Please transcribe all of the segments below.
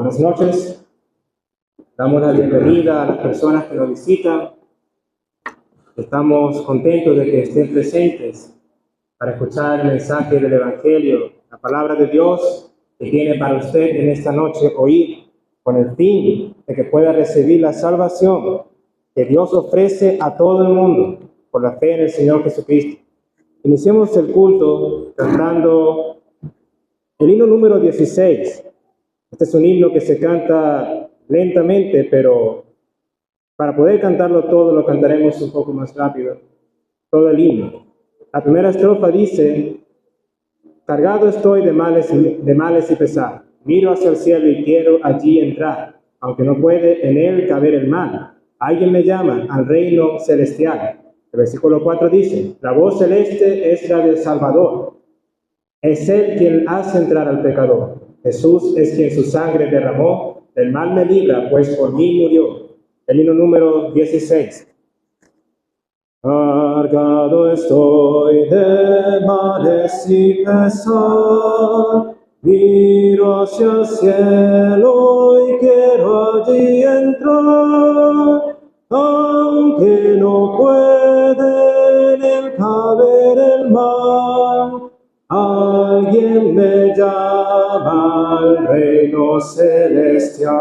Buenas noches. Damos la bienvenida a las personas que nos visitan. Estamos contentos de que estén presentes para escuchar el mensaje del Evangelio, la palabra de Dios que tiene para usted en esta noche oír, con el fin de que pueda recibir la salvación que Dios ofrece a todo el mundo por la fe en el Señor Jesucristo. Iniciemos el culto cantando el himno número 16. Este es un himno que se canta lentamente, pero para poder cantarlo todo lo cantaremos un poco más rápido, todo el himno. La primera estrofa dice: cargado estoy de males y pesar, miro hacia el cielo y quiero allí entrar, aunque no puede en él caber el mal. Alguien me llama al reino celestial. El versículo 4 dice: la voz celeste es la del Salvador. Es él quien hace entrar al pecador. Jesús es quien su sangre derramó, del mal me libra, pues por mí murió. El himno número 16. Cargado estoy de males y pesar, miro hacia el cielo y quiero allí entrar, aunque no puede en él caber el mal. Alguien me llama al reino celestial.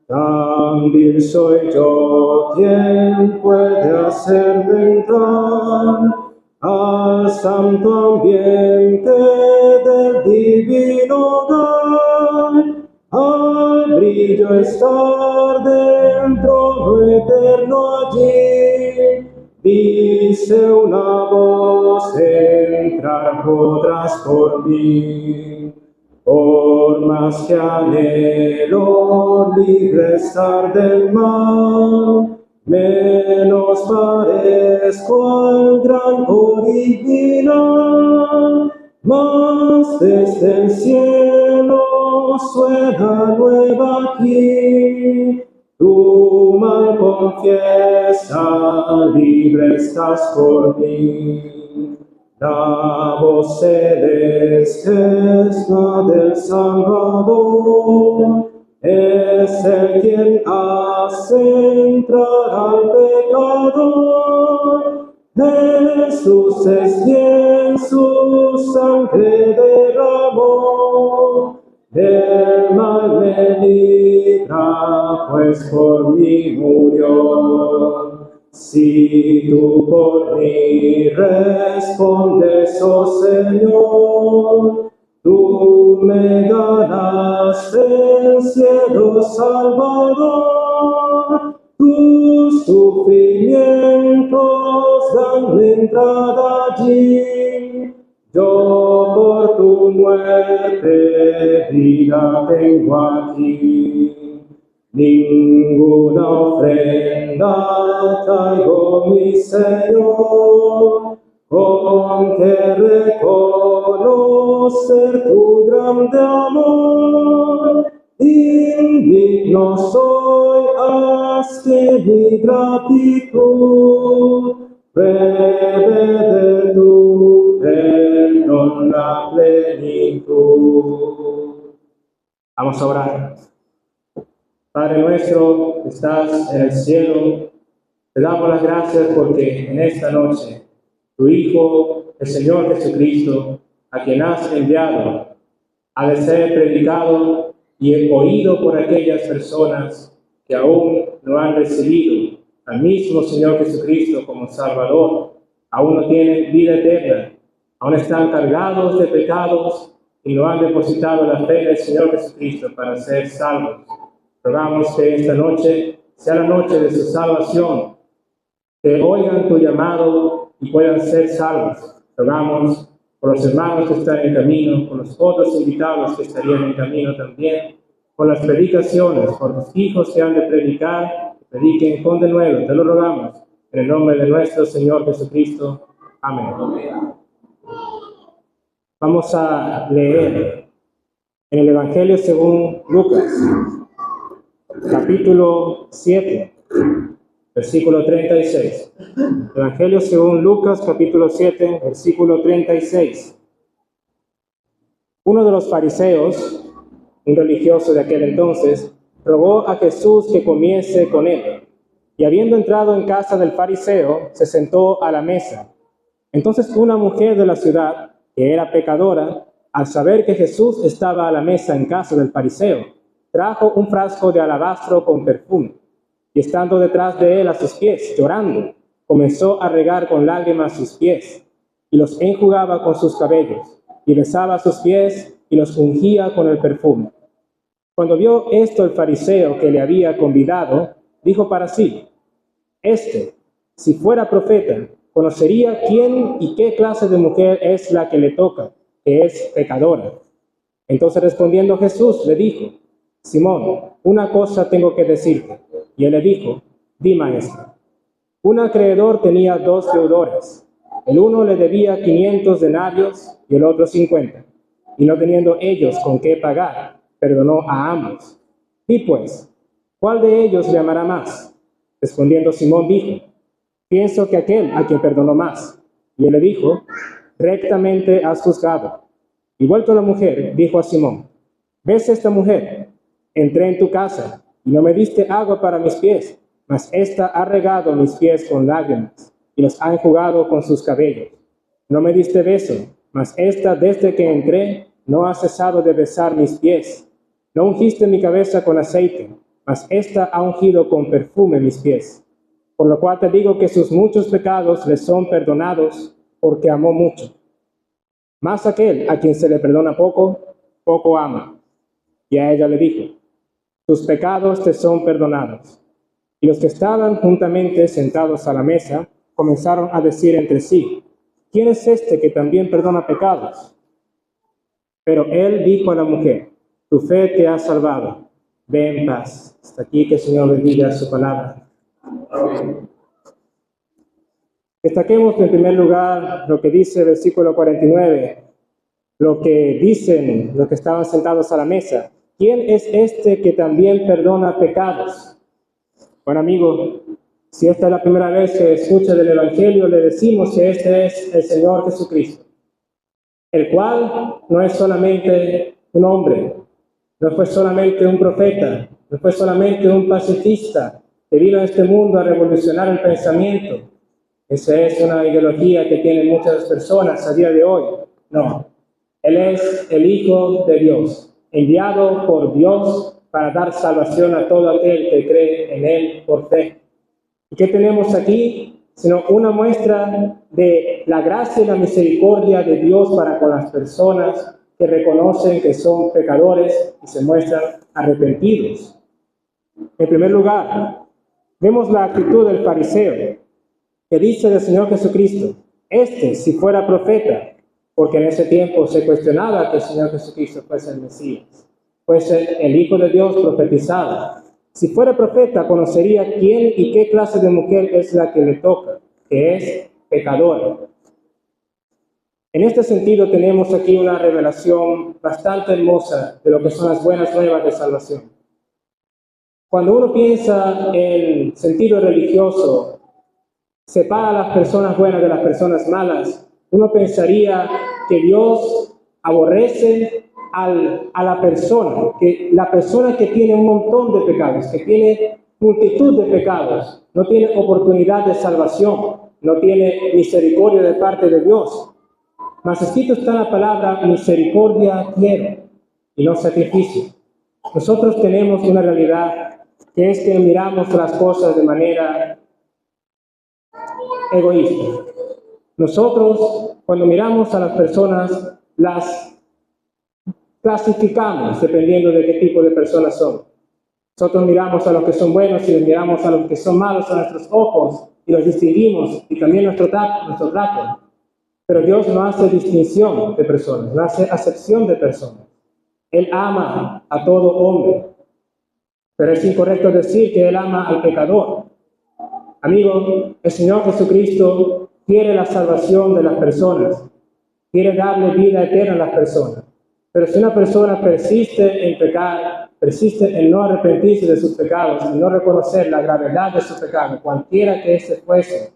Tan vil soy yo, quien puede hacerme entrar al santo ambiente del divino hogar, al brillo estar del trono eterno allí. Dice una voz: entrar podrás por mí. Por más que anhelo libre estar del mal, menos parezco al gran original. Mas desde el cielo suena nueva aquí. Tu mal confiesa, libre estás por mí. La voz celeste es la del Salvador. Es el quien hace entrar al pecador. Jesús es quien su sangre derramó. Del mal me libra, pues por mí murió. Si tú por mí respondes, oh Señor, tú me ganaste el cielo Salvador. Tus sufrimientos dan entrada allí. Yo por tu muerte vida tengo aquí. Ninguna ofrenda traigo, mi Señor, con que reconocer tu grande amor. Indigno soy, haz que mi gratitud breve de tu perdón la plenitud. Vamos a orar. Padre nuestro que estás en el cielo, te damos las gracias porque en esta noche tu Hijo, el Señor Jesucristo, a quien has enviado, ha de ser predicado y oído por aquellas personas que aún no han recibido al mismo Señor Jesucristo como Salvador, aún no tienen vida eterna, aún están cargados de pecados y no han depositado la fe en el Señor Jesucristo para ser salvos. Rogamos que esta noche sea la noche de su salvación, que oigan tu llamado y puedan ser salvos. Rogamos por los hermanos que están en camino, por los otros invitados que estarían en camino también, por las predicaciones, por los hijos que han de predicar, que prediquen con denuedo. Te lo rogamos en el nombre de nuestro Señor Jesucristo. Amén. Vamos a leer en el Evangelio según Lucas, capítulo 7, versículo 36. Evangelio según Lucas, capítulo 7, versículo 36. Uno de los fariseos un religioso de aquel entonces, rogó a Jesús que comiese con él. Y habiendo entrado en casa del fariseo, se sentó a la mesa. Entonces una mujer de la ciudad, que era pecadora, al saber que Jesús estaba a la mesa en casa del fariseo, trajo un frasco de alabastro con perfume, y estando detrás de él a sus pies, llorando, comenzó a regar con lágrimas sus pies, y los enjugaba con sus cabellos, y besaba sus pies, y los ungía con el perfume. Cuando vio esto el fariseo que le había convidado, dijo para sí: si fuera profeta, conocería quién y qué clase de mujer es la que le toca, que es pecadora. Entonces respondiendo Jesús le dijo: Simón, una cosa tengo que decirte. Y él le dijo: Di, maestro. Un acreedor tenía 2 deudores. El uno le debía 500 denarios y el otro 50. Y no teniendo ellos con qué pagar, perdonó a ambos. Di pues, ¿cuál de ellos le amará más? Respondiendo Simón dijo: Pienso que aquel a quien perdonó más. Y él le dijo: Rectamente has juzgado. Y vuelto la mujer, dijo a Simón: ¿Ves esta mujer? Entré en tu casa y no me diste agua para mis pies, mas ésta ha regado mis pies con lágrimas y los ha enjugado con sus cabellos. No me diste beso, mas ésta desde que entré no ha cesado de besar mis pies. No ungiste mi cabeza con aceite, mas ésta ha ungido con perfume mis pies. Por lo cual te digo que sus muchos pecados le son perdonados, porque amó mucho. Mas aquel a quien se le perdona poco, poco ama. Y a ella le dijo: Tus pecados te son perdonados. Y los que estaban juntamente sentados a la mesa comenzaron a decir entre sí: ¿Quién es este que también perdona pecados? Pero él dijo a la mujer: Tu fe te ha salvado. Ve en paz. Hasta aquí, que el Señor bendiga su palabra. Amén. Destaquemos en primer lugar lo que dice el versículo 49, lo que dicen los que estaban sentados a la mesa. ¿Quién es este que también perdona pecados? Bueno, amigo, si esta es la primera vez que escucha del Evangelio, le decimos que este es el Señor Jesucristo, el cual no es solamente un hombre, no fue solamente un profeta, no fue solamente un pacifista que vino a este mundo a revolucionar el pensamiento. Esa es una ideología que tienen muchas personas a día de hoy. No, Él es el Hijo de Dios, enviado por Dios para dar salvación a todo aquel que cree en Él por fe. ¿Y qué tenemos aquí? Sino una muestra de la gracia y la misericordia de Dios para con las personas que reconocen que son pecadores y se muestran arrepentidos. En primer lugar, vemos la actitud del fariseo, que dice del Señor Jesucristo: si fuera profeta, porque en ese tiempo se cuestionaba que el Señor Jesucristo fuese el Mesías, fuese el Hijo de Dios profetizado. Si fuera profeta, conocería quién y qué clase de mujer es la que le toca, que es pecadora. En este sentido, tenemos aquí una revelación bastante hermosa de lo que son las buenas nuevas de salvación. Cuando uno piensa en sentido religioso, separa a las personas buenas de las personas malas, uno pensaría que Dios aborrece a la persona que tiene un montón de pecados, que tiene multitud de pecados, no tiene oportunidad de salvación, no tiene misericordia de parte de Dios. Mas escrito está la palabra: misericordia quiero y no sacrificio. Nosotros tenemos una realidad, que es que miramos las cosas de manera egoísta. Nosotros, cuando miramos a las personas, las clasificamos dependiendo de qué tipo de personas son. Nosotros miramos a los que son buenos y les miramos a los que son malos a nuestros ojos y los distinguimos, y también nuestro trato. Pero Dios no hace distinción de personas, no hace acepción de personas. Él ama a todo hombre, pero es incorrecto decir que Él ama al pecador. Amigo, el Señor Jesucristo quiere la salvación de las personas, quiere darle vida eterna a las personas. Pero si una persona persiste en pecar, persiste en no arrepentirse de sus pecados, en no reconocer la gravedad de su pecado, cualquiera que ese fuese,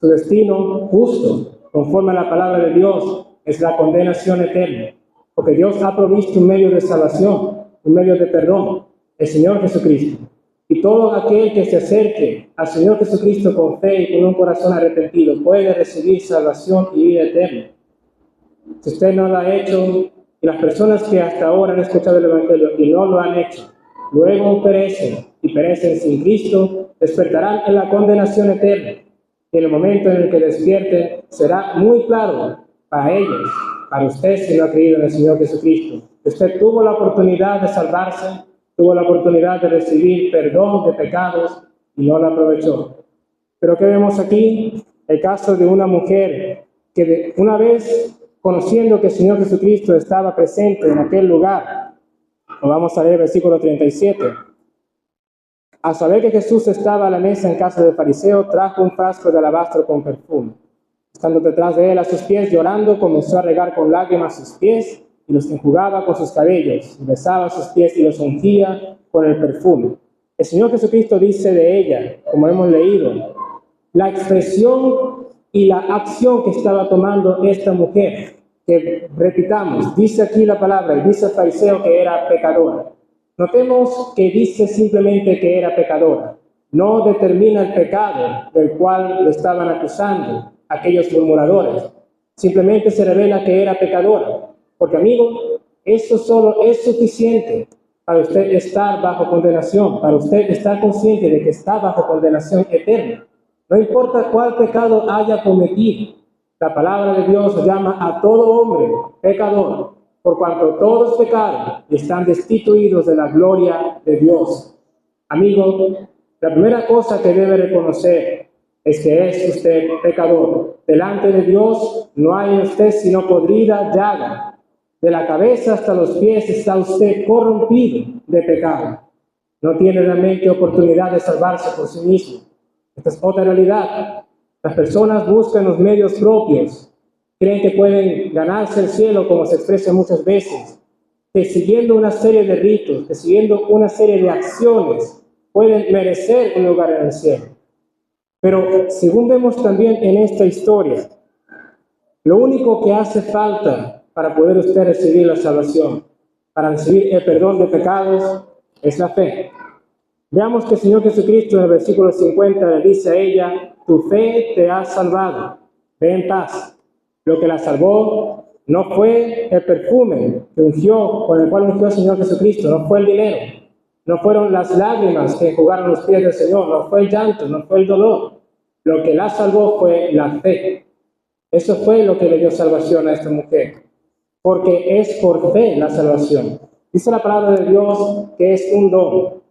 su destino justo, conforme a la palabra de Dios, es la condenación eterna. Porque Dios ha provisto un medio de salvación, un medio de perdón, el Señor Jesucristo. Y todo aquel que se acerque al Señor Jesucristo con fe y con un corazón arrepentido puede recibir salvación y vida eterna. Si usted no lo ha hecho, y las personas que hasta ahora han escuchado el Evangelio y no lo han hecho, luego perecen y perecen sin Cristo, despertarán en la condenación eterna. Y en el momento en el que despierten, será muy claro para ellos, para usted si no ha creído en el Señor Jesucristo. Usted tuvo la oportunidad de salvarse, tuvo la oportunidad de recibir perdón de pecados y no la aprovechó. Pero ¿qué vemos aquí? El caso de una mujer que una vez conociendo que el Señor Jesucristo estaba presente en aquel lugar, vamos a leer el versículo 37. Al saber que Jesús estaba a la mesa en casa del fariseo, trajo un frasco de alabastro con perfume. Estando detrás de él a sus pies, llorando, comenzó a regar con lágrimas sus pies y los enjugaba con sus cabellos, y besaba sus pies y los ungía con el perfume. El Señor Jesucristo dice de ella, como hemos leído, la expresión y la acción que estaba tomando esta mujer, que repitamos, dice aquí la palabra, y dice el fariseo que era pecadora. Notemos que dice simplemente que era pecadora, no determina el pecado del cual le estaban acusando aquellos murmuradores, simplemente se revela que era pecadora, porque amigo, eso solo es suficiente para usted estar bajo condenación, para usted estar consciente de que está bajo condenación eterna. No importa cuál pecado haya cometido, la palabra de Dios llama a todo hombre pecador, por cuanto todos pecaron y están destituidos de la gloria de Dios. Amigo, la primera cosa que debe reconocer es que es usted pecador. Delante de Dios no hay en usted sino podrida llaga. De la cabeza hasta los pies está usted corrompido de pecado. No tiene realmente oportunidad de salvarse por sí mismo. Esta es otra realidad. Las personas buscan los medios propios. Creen que pueden ganarse el cielo, como se expresa muchas veces. Que siguiendo una serie de ritos, que siguiendo una serie de acciones, pueden merecer un lugar en el cielo. Pero según vemos también en esta historia, lo único que hace falta para poder usted recibir la salvación, para recibir el perdón de pecados, es la fe. Veamos que el Señor Jesucristo en el versículo 50 le dice a ella, tu fe te ha salvado, ve en paz. Lo que la salvó no fue el perfume que ungió, con el cual ungió el Señor Jesucristo, no fue el dinero, no fueron las lágrimas que enjugaron los pies del Señor, no fue el llanto, no fue el dolor. Lo que la salvó fue la fe. Eso fue lo que le dio salvación a esta mujer, porque es por fe la salvación. Dice la palabra de Dios que es un don.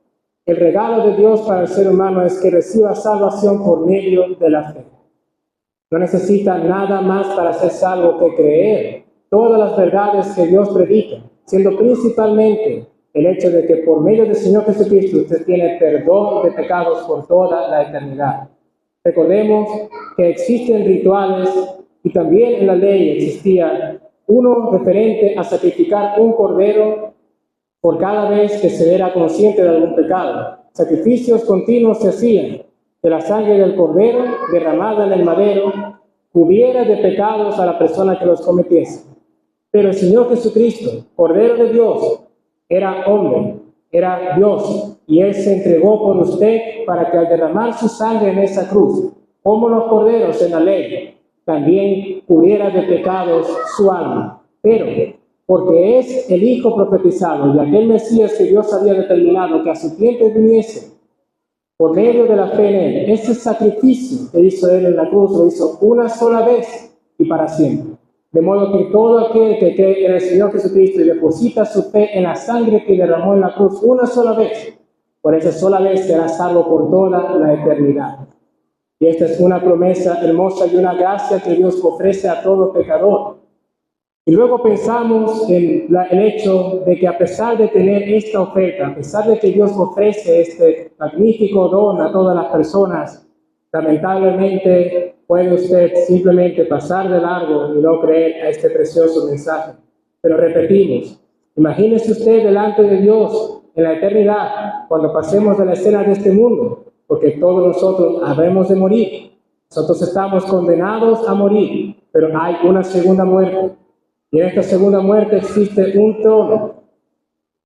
El regalo de Dios para el ser humano es que reciba salvación por medio de la fe. No necesita nada más para ser salvo que creer todas las verdades que Dios predica, siendo principalmente el hecho de que por medio del Señor Jesucristo usted tiene perdón de pecados por toda la eternidad. Recordemos que existen rituales y también en la ley existía uno referente a sacrificar un cordero por cada vez que se era consciente de algún pecado. Sacrificios continuos se hacían, que la sangre del cordero derramada en el madero cubriera de pecados a la persona que los cometiese. Pero el Señor Jesucristo, Cordero de Dios, era hombre, era Dios, y Él se entregó por usted para que al derramar su sangre en esa cruz, como los corderos en la ley, también cubriera de pecados su alma. Pero porque es el Hijo profetizado y aquel Mesías que Dios había determinado que a su tiempo viniese, por medio de la fe en Él, ese sacrificio que hizo Él en la cruz lo hizo una sola vez y para siempre. De modo que todo aquel que cree en el Señor Jesucristo y deposita su fe en la sangre que derramó en la cruz una sola vez, por esa sola vez será salvo por toda la eternidad. Y esta es una promesa hermosa y una gracia que Dios ofrece a todo pecador. Y luego pensamos en el hecho de que a pesar de tener esta oferta, a pesar de que Dios ofrece este magnífico don a todas las personas, lamentablemente puede usted simplemente pasar de largo y no creer a este precioso mensaje. Pero repetimos, imagínese usted delante de Dios en la eternidad, cuando pasemos de la escena de este mundo, porque todos nosotros habremos de morir. Nosotros estamos condenados a morir, pero hay una segunda muerte. Y en esta segunda muerte existe un trono.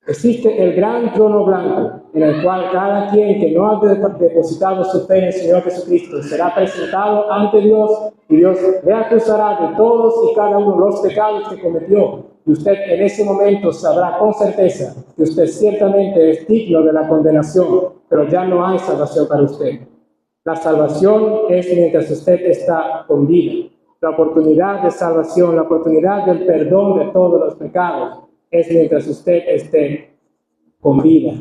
Existe el gran trono blanco, en el cual cada quien que no ha depositado su fe en el Señor Jesucristo será presentado ante Dios, y Dios le acusará de todos y cada uno de los pecados que cometió. Y usted en ese momento sabrá con certeza que usted ciertamente es digno de la condenación, pero ya no hay salvación para usted. La salvación es mientras usted está con vida. La oportunidad de salvación, la oportunidad del perdón de todos los pecados, es mientras usted esté con vida.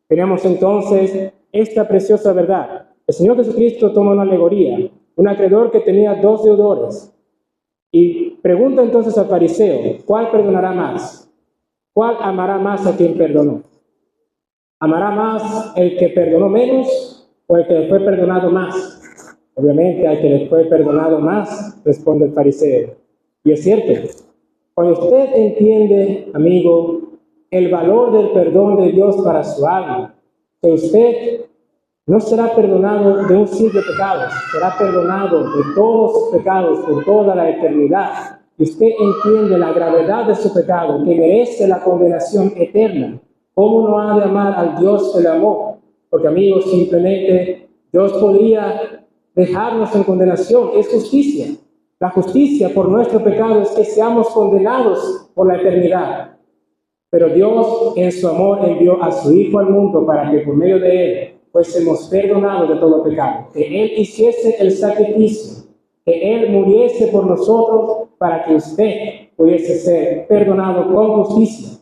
Tenemos entonces esta preciosa verdad. El Señor Jesucristo toma una alegoría, un acreedor que tenía 2 deudores, y pregunta entonces al fariseo, ¿cuál perdonará más? ¿Cuál amará más a quien perdonó? ¿Amará más el que perdonó menos o el que le fue perdonado más? Obviamente al que le fue perdonado más, responde el fariseo. Y es cierto, cuando usted entiende, amigo, el valor del perdón de Dios para su alma, que usted no será perdonado de un simple pecado, será perdonado de todos sus pecados por toda la eternidad. Y usted entiende la gravedad de su pecado, que merece la condenación eterna. ¿Cómo no ha de amar al Dios que le amó? Porque, amigos, simplemente Dios podría dejarnos en condenación. Es justicia. La justicia por nuestro pecado es que seamos condenados por la eternidad. Pero Dios, en su amor, envió a su Hijo al mundo para que por medio de Él fuésemos perdonados de todo pecado. Que Él hiciese el sacrificio, que Él muriese por nosotros para que usted pudiese ser perdonado con justicia.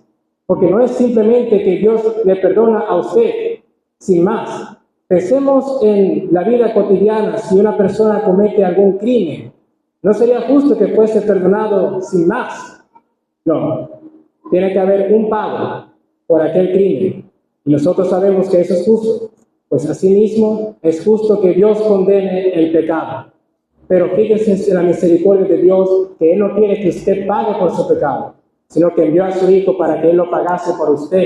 Porque no es simplemente que Dios le perdona a usted, sin más. Pensemos en la vida cotidiana. Si una persona comete algún crimen, ¿no sería justo que fuese perdonado sin más? No. Tiene que haber un pago por aquel crimen. Y nosotros sabemos que eso es justo. Pues asimismo es justo que Dios condene el pecado. Pero fíjense en la misericordia de Dios, que Él no quiere que usted pague por su pecado, sino que envió a su Hijo para que Él lo pagase por usted.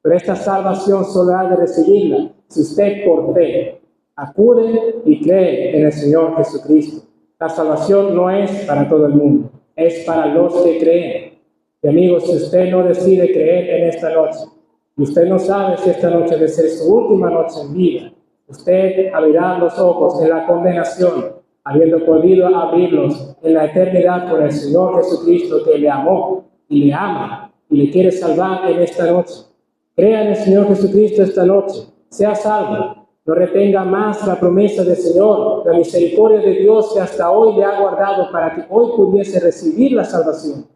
Pero esta salvación solo ha de recibirla si usted por fe acude y cree en el Señor Jesucristo. La salvación no es para todo el mundo, es para los que creen. Y amigos, si usted no decide creer en esta noche, y usted no sabe si esta noche debe ser su última noche en vida, usted abrirá los ojos en la condenación, habiendo podido abrirlos en la eternidad por el Señor Jesucristo, que le amó y le ama y le quiere salvar en esta noche. Crea en el Señor Jesucristo esta noche, sea salvo. No retenga más la promesa del Señor, la misericordia de Dios que hasta hoy le ha guardado para que hoy pudiese recibir la salvación,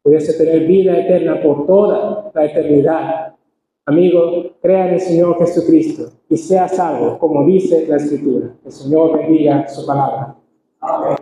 pudiese tener vida eterna por toda la eternidad. Amigo, crea en el Señor Jesucristo y sea salvo, como dice la Escritura. El Señor bendiga su palabra. Amén.